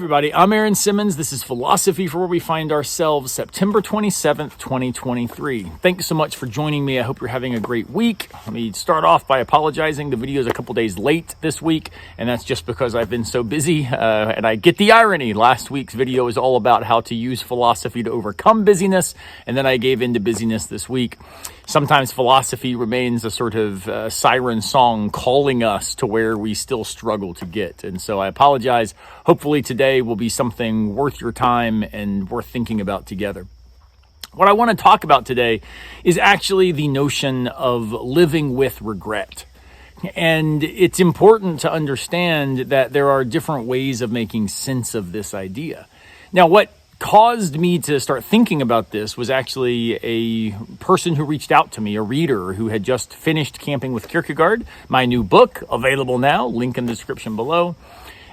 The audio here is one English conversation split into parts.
everybody. I'm Aaron Simmons. This is Philosophy for Where We Find Ourselves, September 27th, 2023. Thanks so much for joining me. I hope you're having a great week. Let me start off by apologizing. The video is a couple days late this week, and that's just because I've been so busy, and I get the irony. Last week's video is all about how to use philosophy to overcome busyness, and then I gave into busyness this week. Sometimes philosophy remains a sort of siren song calling us to where we still struggle to get. And so I apologize. Hopefully today will be something worth your time and worth thinking about together. What I want to talk about today is actually the notion of living with regret. And it's important to understand that there are different ways of making sense of this idea. Now, what caused me to start thinking about this was actually a person who reached out to me, a reader who had just finished Camping with Kierkegaard, my new book, available now, link in the description below.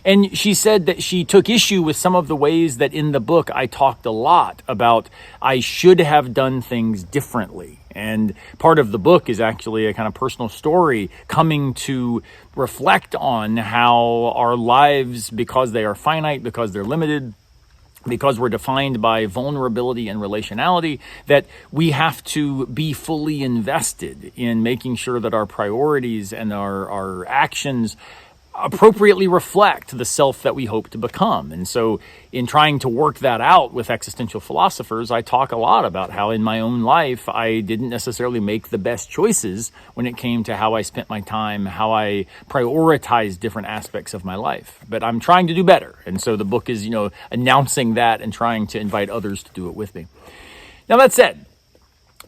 And she said that she took issue with some of the ways that in the book I talked a lot about I should have done things differently. And part of the book is actually a kind of personal story coming to reflect on how our lives, because they are finite, because they're limited, because we're defined by vulnerability and relationality, that we have to be fully invested in making sure that our priorities and our actions appropriately reflect the self that we hope to become. And so in trying to work that out with existential philosophers, I talk a lot about how in my own life, I didn't necessarily make the best choices when it came to how I spent my time, how I prioritized different aspects of my life. But I'm trying to do better. And so the book is, announcing that and trying to invite others to do it with me. Now, that said,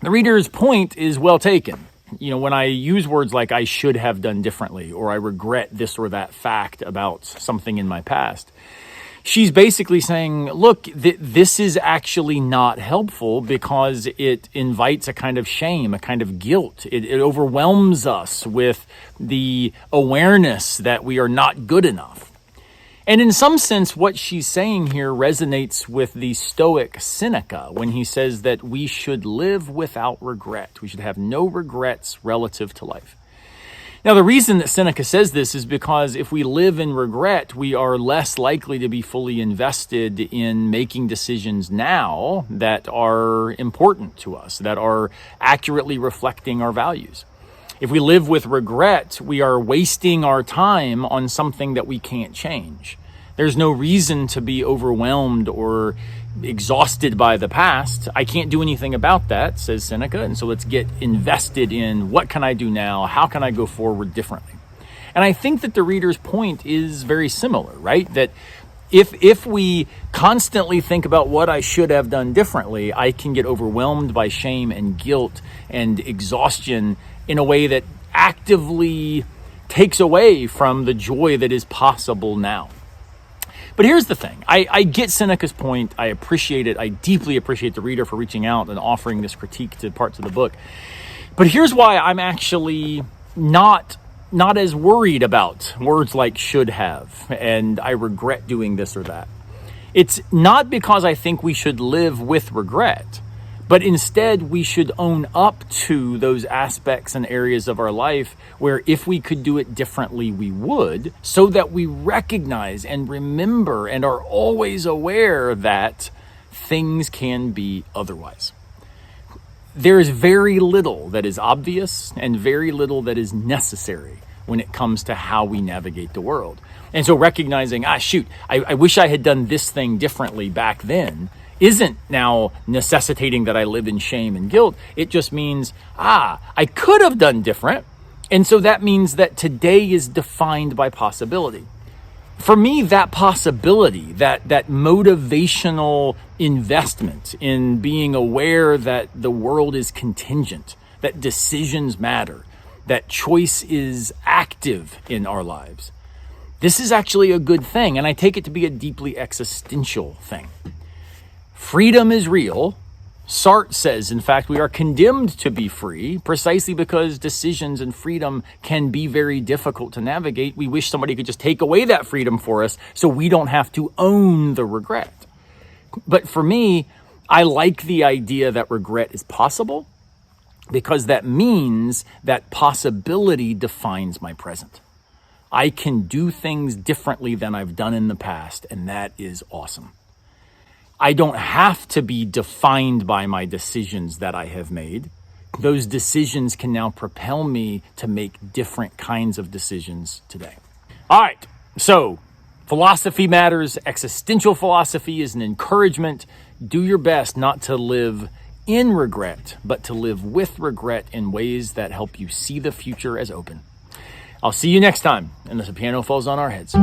the reader's point is well taken. When I use words like I should have done differently, or I regret this or that fact about something in my past, she's basically saying, look, this is actually not helpful because it invites a kind of shame, a kind of guilt. It overwhelms us with the awareness that we are not good enough. And in some sense, what she's saying here resonates with the Stoic Seneca when he says that we should live without regret. We should have no regrets relative to life. Now, the reason that Seneca says this is because if we live in regret, we are less likely to be fully invested in making decisions now that are important to us, that are accurately reflecting our values. If we live with regret, we are wasting our time on something that we can't change. There's no reason to be overwhelmed or exhausted by the past. I can't do anything about that, says Seneca, and so let's get invested in what can I do now? How can I go forward differently? And I think that the reader's point is very similar, right? That if we constantly think about what I should have done differently, I can get overwhelmed by shame and guilt and exhaustion in a way that actively takes away from the joy that is possible now. But here's the thing. I get Seneca's point. I appreciate it. I deeply appreciate the reader for reaching out and offering this critique to parts of the book. But here's why I'm actually not as worried about words like should have and I regret doing this or that. It's not because I think we should live with regret, but instead we should own up to those aspects and areas of our life where if we could do it differently, we would, so that we recognize and remember and are always aware that things can be otherwise. There is very little that is obvious and very little that is necessary when it comes to how we navigate the world. And so recognizing, I wish I had done this thing differently back then, isn't now necessitating that I live in shame and guilt. It just means, I could have done different. And so that means that today is defined by possibility. For me, that possibility, that motivational investment in being aware that the world is contingent, that decisions matter, that choice is active in our lives, this is actually a good thing. And I take it to be a deeply existential thing. Freedom is real. Sartre says, in fact, we are condemned to be free precisely because decisions and freedom can be very difficult to navigate. We wish somebody could just take away that freedom for us so we don't have to own the regret. But for me, I like the idea that regret is possible because that means that possibility defines my present. I can do things differently than I've done in the past, and that is awesome. I don't have to be defined by my decisions that I have made. Those decisions can now propel me to make different kinds of decisions today. All right, so philosophy matters. Existential philosophy is an encouragement. Do your best not to live in regret, but to live with regret in ways that help you see the future as open. I'll see you next time, unless a piano falls on our heads.